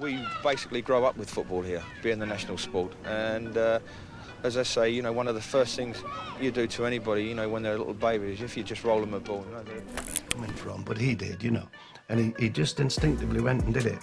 We basically grow up with football here, being the national sport, and as I say, one of the first things you do to anybody, when they're a little baby, is if you just roll them a ball. Coming from, but he did, and he just instinctively went and did it.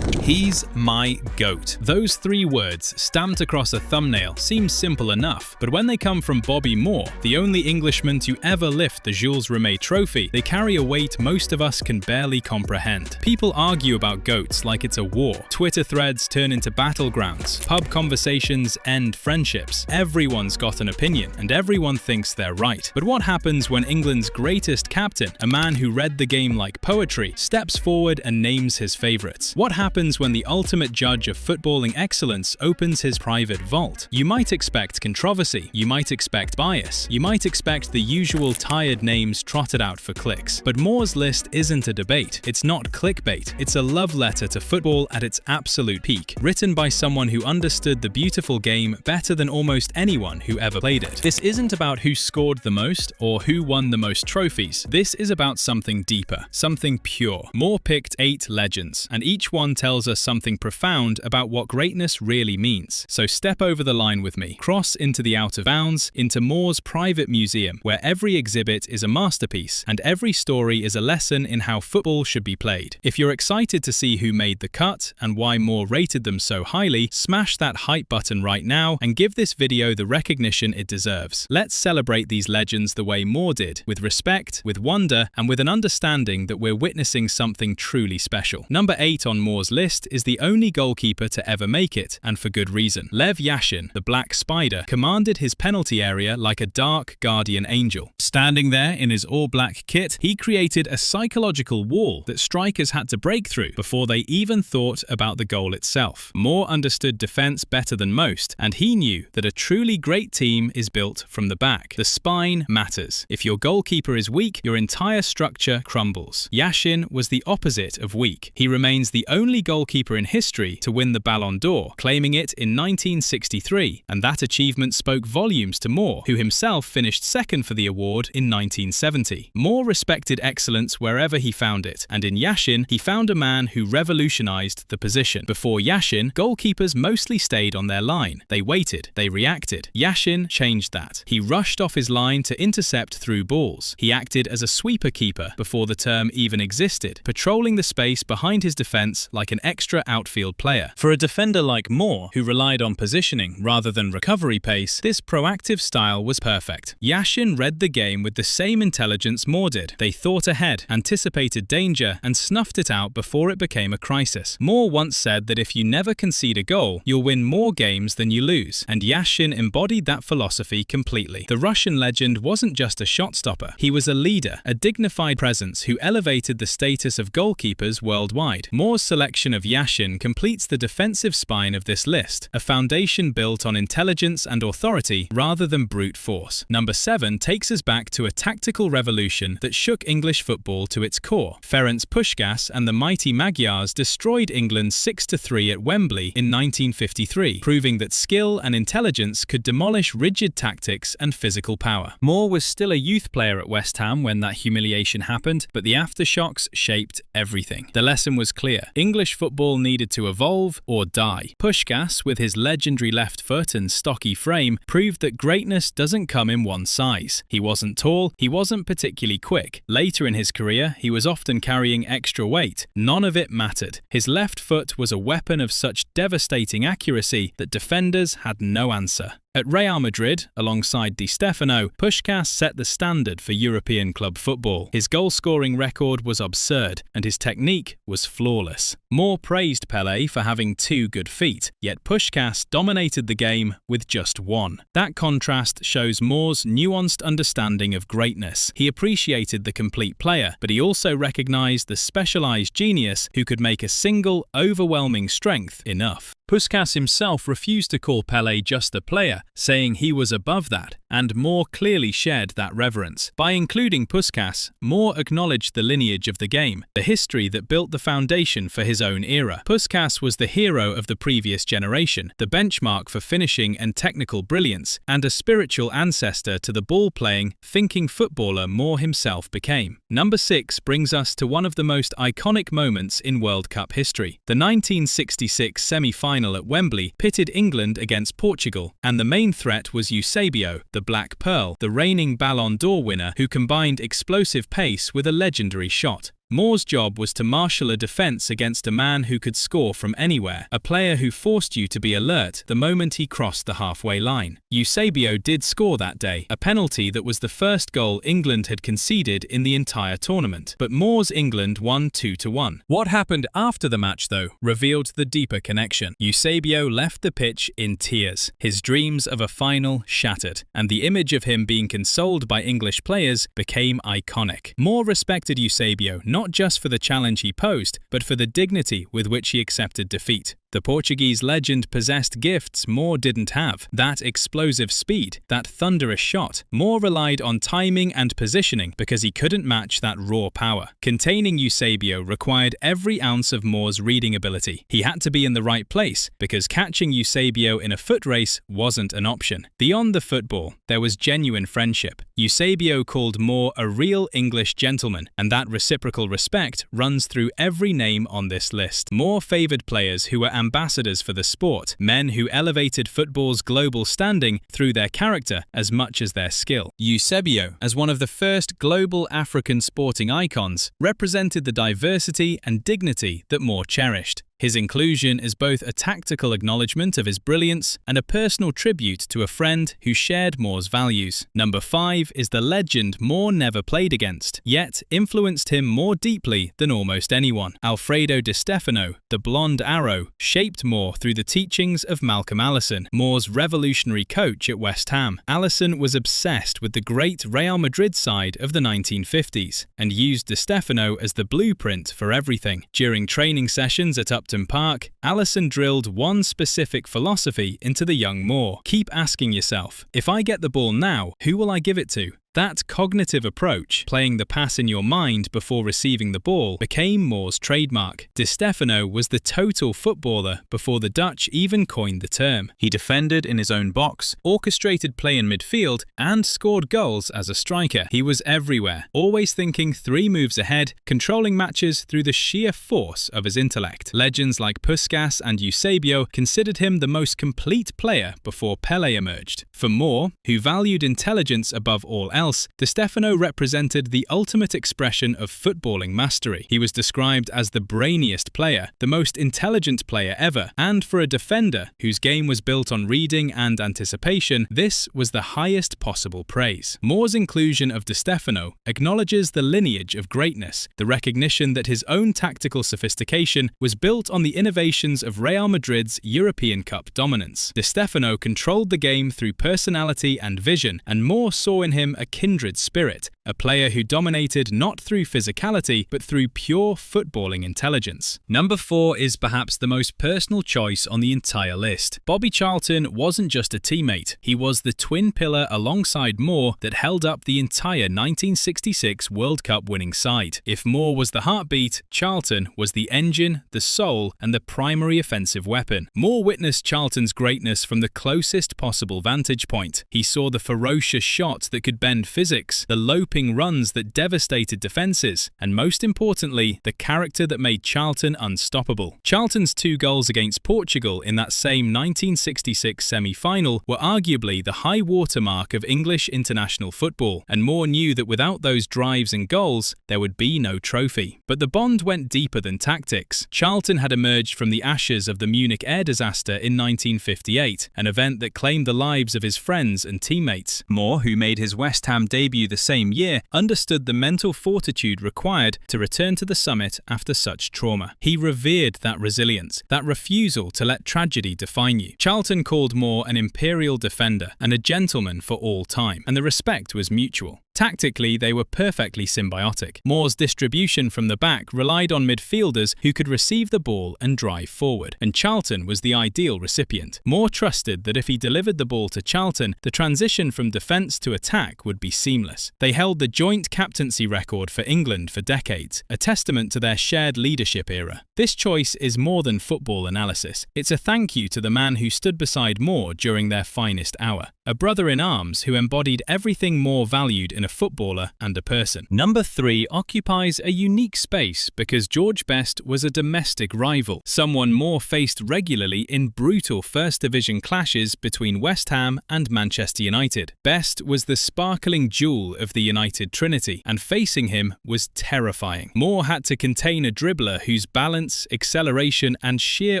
He's my GOAT. Those 3 words stamped across a thumbnail seem simple enough, but when they come from Bobby Moore, the only Englishman to ever lift the Jules Rimet trophy, they carry a weight most of us can barely comprehend. People argue about GOATs like it's a war. Twitter threads turn into battlegrounds. Pub conversations end friendships. Everyone's got an opinion, and everyone thinks they're right. But what happens when England's greatest captain, a man who read the game like poetry, steps forward and names his favourites? What happens when the ultimate judge of footballing excellence opens his private vault? You might expect controversy, you might expect bias, you might expect the usual tired names trotted out for clicks. But Moore's list isn't a debate, it's not clickbait, it's a love letter to football at its absolute peak, written by someone who understood the beautiful game better than almost anyone who ever played it. This isn't about who scored the most or who won the most trophies, this is about something deeper, something pure. Moore picked 8 legends, and each one tells us something profound about what greatness really means. So step over the line with me, cross into the out of bounds, into Moore's private museum, where every exhibit is a masterpiece and every story is a lesson in how football should be played. If you're excited to see who made the cut and why Moore rated them so highly, smash that hype button right now and give this video the recognition it deserves. Let's celebrate these legends the way Moore did, with respect, with wonder, and with an understanding that we're witnessing something truly special. Number 8 on Moore's list is the only goalkeeper to ever make it, and for good reason. Lev Yashin, the Black Spider, commanded his penalty area like a dark guardian angel. Standing there in his all-black kit, he created a psychological wall that strikers had to break through before they even thought about the goal itself. Moore understood defense better than most, and he knew that a truly great team is built from the back. The spine matters. If your goalkeeper is weak, your entire structure crumbles. Yashin was the opposite of weak. He remains the only goalkeeper in history to win the Ballon d'Or, claiming it in 1963, and that achievement spoke volumes to Moore, who himself finished second for the award in 1970. Moore respected excellence wherever he found it, and in Yashin, he found a man who revolutionized the position. Before Yashin, goalkeepers mostly stayed on their line. They waited, they reacted. Yashin changed that. He rushed off his line to intercept through balls. He acted as a sweeper keeper before the term even existed, patrolling the space behind his defense like an extra outfield player. For a defender like Moore, who relied on positioning rather than recovery pace, this proactive style was perfect. Yashin read the game with the same intelligence Moore did. They thought ahead, anticipated danger, and snuffed it out before it became a crisis. Moore once said that if you never concede a goal, you'll win more games than you lose, and Yashin embodied that philosophy completely. The Russian legend wasn't just a shot stopper. He was a leader, a dignified presence who elevated the status of goalkeepers worldwide. Moore's selection of Yashin completes the defensive spine of this list, a foundation built on intelligence and authority rather than brute force. Number 7 takes us back to a tactical revolution that shook English football to its core. Ferenc Puskás and the mighty Magyars destroyed England 6-3 at Wembley in 1953, proving that skill and intelligence could demolish rigid tactics and physical power. Moore was still a youth player at West Ham when that humiliation happened, but the aftershocks shaped everything. The lesson was clear. English football needed to evolve or die. Puskás, with his legendary left foot and stocky frame, proved that greatness doesn't come in one size. He wasn't tall, he wasn't particularly quick. Later in his career, he was often carrying extra weight. None of it mattered. His left foot was a weapon of such devastating accuracy that defenders had no answer. At Real Madrid, alongside Di Stefano, Puskás set the standard for European club football. His goal-scoring record was absurd, and his technique was flawless. Moore praised Pelé for having 2 good feet, yet Puskás dominated the game with just 1. That contrast shows Moore's nuanced understanding of greatness. He appreciated the complete player, but he also recognized the specialized genius who could make a single, overwhelming strength enough. Puskás himself refused to call Pelé just a player, saying he was above that, and Moore clearly shared that reverence. By including Puskás, Moore acknowledged the lineage of the game, the history that built the foundation for his own era. Puskás was the hero of the previous generation, the benchmark for finishing and technical brilliance, and a spiritual ancestor to the ball-playing, thinking footballer Moore himself became. Number 6 brings us to one of the most iconic moments in World Cup history. The 1966 semi-final at Wembley pitted England against Portugal, and the main threat was Eusebio, the Black Pearl, the reigning Ballon d'Or winner who combined explosive pace with a legendary shot. Moore's job was to marshal a defence against a man who could score from anywhere, a player who forced you to be alert the moment he crossed the halfway line. Eusebio did score that day, a penalty that was the first goal England had conceded in the entire tournament, but Moore's England won 2-1. What happened after the match, though, revealed the deeper connection. Eusebio left the pitch in tears, his dreams of a final shattered, and the image of him being consoled by English players became iconic. Moore respected Eusebio not just for the challenge he posed, but for the dignity with which he accepted defeat. The Portuguese legend possessed gifts Moore didn't have. That explosive speed, that thunderous shot. Moore relied on timing and positioning because he couldn't match that raw power. Containing Eusebio required every ounce of Moore's reading ability. He had to be in the right place because catching Eusebio in a foot race wasn't an option. Beyond the football, there was genuine friendship. Eusebio called Moore a real English gentleman, and that reciprocal respect runs through every name on this list. Moore favoured players who were ambassadors for the sport, men who elevated football's global standing through their character as much as their skill. Eusebio, as one of the first global African sporting icons, represented the diversity and dignity that Moore cherished. His inclusion is both a tactical acknowledgement of his brilliance and a personal tribute to a friend who shared Moore's values. Number 5 is the legend Moore never played against, yet influenced him more deeply than almost anyone. Alfredo Di Stefano, the Blonde Arrow, shaped Moore through the teachings of Malcolm Allison, Moore's revolutionary coach at West Ham. Allison was obsessed with the great Real Madrid side of the 1950s and used Di Stefano as the blueprint for everything. During training sessions at Upton Park, Allison drilled one specific philosophy into the young Moore. Keep asking yourself, if I get the ball now, who will I give it to? That cognitive approach, playing the pass in your mind before receiving the ball, became Moore's trademark. Di Stefano was the total footballer before the Dutch even coined the term. He defended in his own box, orchestrated play in midfield, and scored goals as a striker. He was everywhere, always thinking 3 moves ahead, controlling matches through the sheer force of his intellect. Legends like Puskás and Eusebio considered him the most complete player before Pelé emerged. For Moore, who valued intelligence above all else, Di Stefano represented the ultimate expression of footballing mastery. He was described as the brainiest player, the most intelligent player ever, and for a defender whose game was built on reading and anticipation, this was the highest possible praise. Moore's inclusion of Di Stefano acknowledges the lineage of greatness, the recognition that his own tactical sophistication was built on the innovations of Real Madrid's European Cup dominance. Di Stefano controlled the game through personality and vision, and Moore saw in him a kindred spirit, a player who dominated not through physicality but through pure footballing intelligence. Number 4 is perhaps the most personal choice on the entire list. Bobby Charlton wasn't just a teammate, he was the twin pillar alongside Moore that held up the entire 1966 World Cup winning side. If Moore was the heartbeat, Charlton was the engine, the soul, and the primary offensive weapon. Moore witnessed Charlton's greatness from the closest possible vantage point. He saw the ferocious shots that could bend physics, the loping runs that devastated defences, and most importantly, the character that made Charlton unstoppable. Charlton's 2 goals against Portugal in that same 1966 semi-final were arguably the high watermark of English international football, and Moore knew that without those drives and goals, there would be no trophy. But the bond went deeper than tactics. Charlton had emerged from the ashes of the Munich air disaster in 1958, an event that claimed the lives of his friends and teammates. Moore, who made his West Ham debut the same year, understood the mental fortitude required to return to the summit after such trauma. He revered that resilience, that refusal to let tragedy define you. Charlton called Moore an imperial defender and a gentleman for all time, and the respect was mutual. Tactically, they were perfectly symbiotic. Moore's distribution from the back relied on midfielders who could receive the ball and drive forward, and Charlton was the ideal recipient. Moore trusted that if he delivered the ball to Charlton, the transition from defence to attack would be seamless. They held the joint captaincy record for England for decades, a testament to their shared leadership era. This choice is more than football analysis. It's a thank you to the man who stood beside Moore during their finest hour, a brother-in-arms who embodied everything Moore valued in a footballer and a person. Number 3 occupies a unique space because George Best was a domestic rival, someone Moore faced regularly in brutal First Division clashes between West Ham and Manchester United. Best was the sparkling jewel of the United Trinity, and facing him was terrifying. Moore had to contain a dribbler whose balance, acceleration and sheer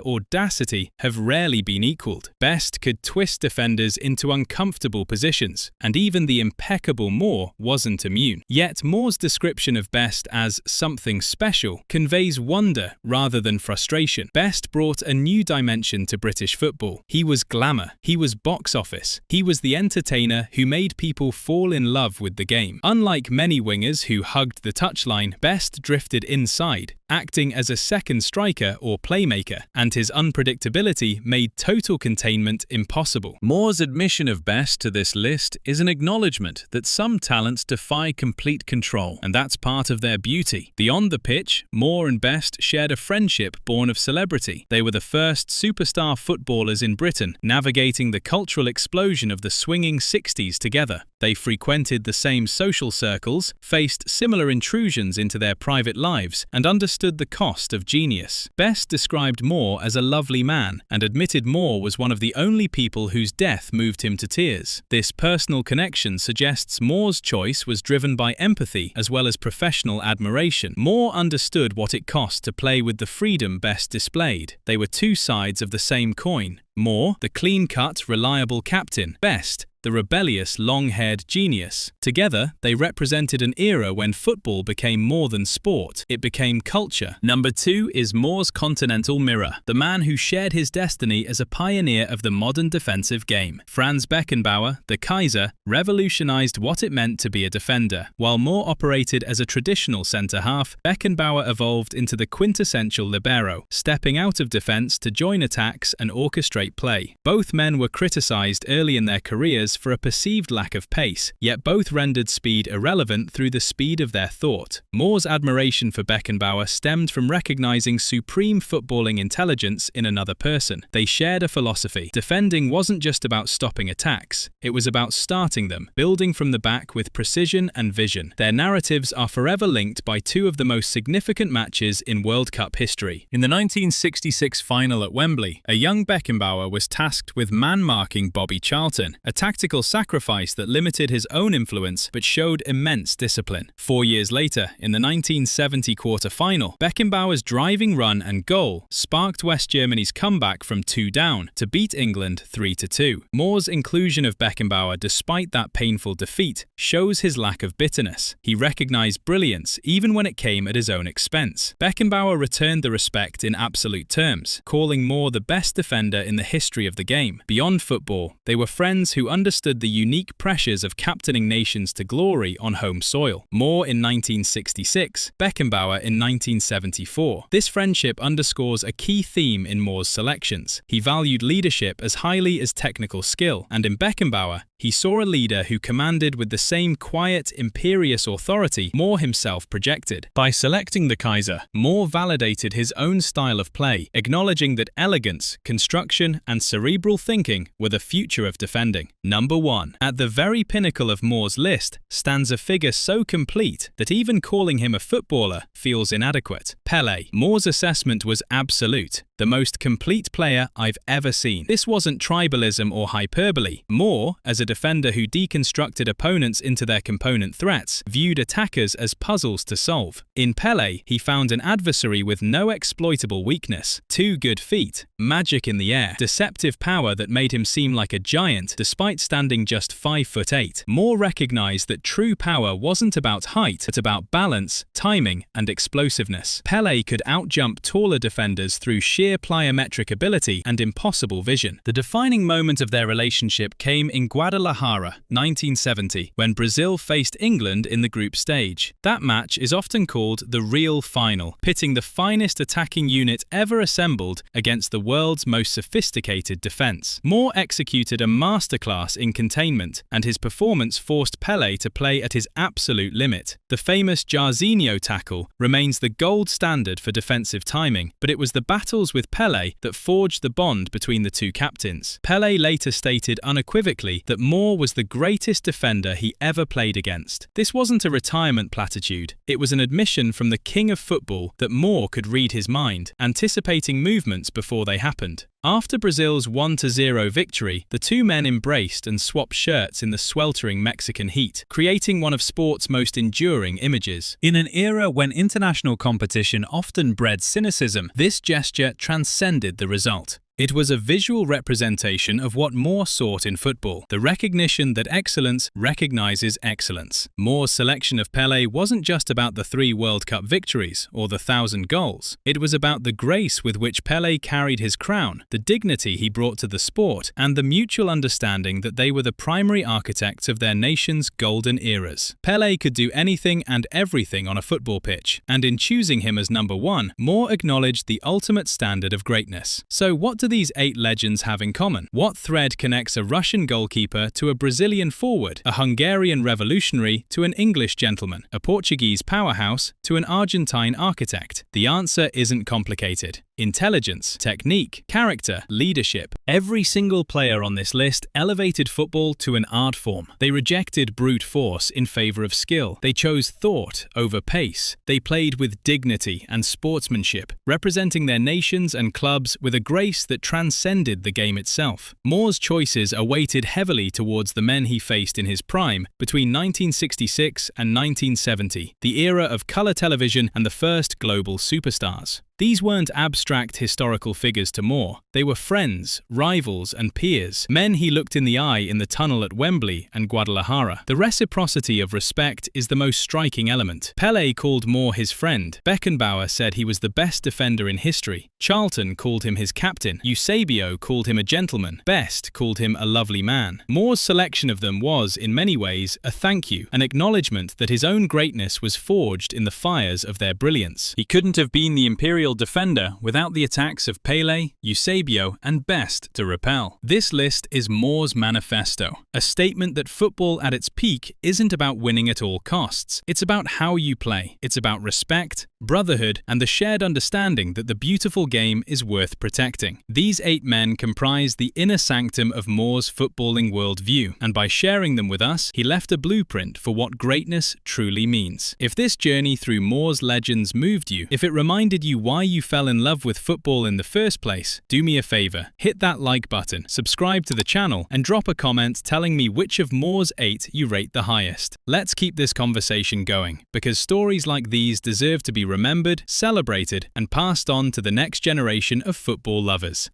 audacity have rarely been equalled. Best could twist defenders into uncomfortable positions, and even the impeccable Moore wasn't immune. Yet Moore's description of Best as something special conveys wonder rather than frustration. Best brought a new dimension to British football. He was glamour. He was box office. He was the entertainer who made people fall in love with the game. Unlike many wingers who hugged the touchline, Best drifted inside, acting as a second striker or playmaker, and his unpredictability made total containment impossible. Moore's admission of Best to this list is an acknowledgement that some talents defy complete control, and that's part of their beauty. Beyond the pitch, Moore and Best shared a friendship born of celebrity. They were the first superstar footballers in Britain, navigating the cultural explosion of the swinging 60s together. They frequented the same social circles, faced similar intrusions into their private lives, and understood the cost of genius. Best described Moore as a lovely man, and admitted Moore was one of the only people whose death moved him to tears. This personal connection suggests Moore's choice was driven by empathy as well as professional admiration. Moore understood what it cost to play with the freedom Best displayed. They were two sides of the same coin. Moore, the clean-cut, reliable captain. Best, the rebellious, long-haired genius. Together, they represented an era when football became more than sport. It became culture. Number 2 is Moore's continental mirror, the man who shared his destiny as a pioneer of the modern defensive game. Franz Beckenbauer, the Kaiser, revolutionized what it meant to be a defender. While Moore operated as a traditional centre-half, Beckenbauer evolved into the quintessential libero, stepping out of defence to join attacks and orchestrate play. Both men were criticised early in their careers for a perceived lack of pace, yet both rendered speed irrelevant through the speed of their thought. Moore's admiration for Beckenbauer stemmed from recognising supreme footballing intelligence in another person. They shared a philosophy. Defending wasn't just about stopping attacks, it was about starting them, building from the back with precision and vision. Their narratives are forever linked by two of the most significant matches in World Cup history. In the 1966 final at Wembley, a young Beckenbauer was tasked with man-marking Bobby Charlton, a tactical sacrifice that limited his own influence but showed immense discipline. 4 years later, in the 1970 quarter-final, Beckenbauer's driving run and goal sparked West Germany's comeback from 2 down to beat England 3-2. Moore's inclusion of Beckenbauer despite that painful defeat shows his lack of bitterness. He recognised brilliance even when it came at his own expense. Beckenbauer returned the respect in absolute terms, calling Moore the best defender in the history of the game. Beyond football, they were friends who understood the unique pressures of captaining nations to glory on home soil. Moore in 1966, Beckenbauer in 1974. This friendship underscores a key theme in Moore's selections. He valued leadership as highly as technical skill, and in Beckenbauer, he saw a leader who commanded with the same quiet, imperious authority Moore himself projected. By selecting the Kaiser, Moore validated his own style of play, acknowledging that elegance, construction, and cerebral thinking were the future of defending. Number 1. At the very pinnacle of Moore's list stands a figure so complete that even calling him a footballer feels inadequate. Pelé. Moore's assessment was absolute. The most complete player I've ever seen. This wasn't tribalism or hyperbole. Moore, as a defender who deconstructed opponents into their component threats, viewed attackers as puzzles to solve. In Pelé, he found an adversary with no exploitable weakness, 2 good feet, magic in the air, deceptive power that made him seem like a giant despite standing just 5'8". Moore recognized that true power wasn't about height, but about balance, timing, and explosiveness. Pelé could outjump taller defenders through sheer plyometric ability and impossible vision. The defining moment of their relationship came in Guadalajara Guadalajara, 1970, when Brazil faced England in the group stage. That match is often called the real final, pitting the finest attacking unit ever assembled against the world's most sophisticated defense. Moore executed a masterclass in containment, and his performance forced Pelé to play at his absolute limit. The famous Jairzinho tackle remains the gold standard for defensive timing, but it was the battles with Pelé that forged the bond between the two captains. Pelé later stated unequivocally that Moore was the greatest defender he ever played against. This wasn't a retirement platitude. It was an admission from the king of football that Moore could read his mind, anticipating movements before they happened. After Brazil's 1-0 victory, the two men embraced and swapped shirts in the sweltering Mexican heat, creating one of sport's most enduring images. In an era when international competition often bred cynicism, this gesture transcended the result. It was a visual representation of what Moore sought in football, the recognition that excellence recognizes excellence. Moore's selection of Pelé wasn't just about the 3 World Cup victories or the 1,000 goals. It was about the grace with which Pelé carried his crown, the dignity he brought to the sport, and the mutual understanding that they were the primary architects of their nation's golden eras. Pelé could do anything and everything on a football pitch, and in choosing him as number 1, Moore acknowledged the ultimate standard of greatness. So what do these 8 legends have in common? What thread connects a Russian goalkeeper to a Brazilian forward, a Hungarian revolutionary to an English gentleman, a Portuguese powerhouse to an Argentine architect? The answer isn't complicated. Intelligence, technique, character, leadership. Every single player on this list elevated football to an art form. They rejected brute force in favor of skill. They chose thought over pace. They played with dignity and sportsmanship, representing their nations and clubs with a grace that transcended the game itself. Moore's choices are weighted heavily towards the men he faced in his prime between 1966 and 1970, the era of color television and the first global superstars. These weren't abstract historical figures to Moore. They were friends, rivals, and peers, men he looked in the eye in the tunnel at Wembley and Guadalajara. The reciprocity of respect is the most striking element. Pelé called Moore his friend. Beckenbauer said he was the best defender in history. Charlton called him his captain. Eusebio called him a gentleman. Best called him a lovely man. Moore's selection of them was, in many ways, a thank you, an acknowledgement that his own greatness was forged in the fires of their brilliance. He couldn't have been the imperial defender without the attacks of Pelé, Eusebio, and Best to repel. This list is Moore's manifesto, a statement that football at its peak isn't about winning at all costs. It's about how you play. It's about respect, brotherhood, and the shared understanding that the beautiful game is worth protecting. These 8 men comprise the inner sanctum of Moore's footballing worldview, and by sharing them with us, he left a blueprint for what greatness truly means. If this journey through Moore's legends moved you, if it reminded you why you fell in love with football in the first place, do me a favor, hit that like button, subscribe to the channel, and drop a comment telling me which of Moore's 8 you rate the highest. Let's keep this conversation going, because stories like these deserve to be remembered, celebrated, and passed on to the next generation of football lovers.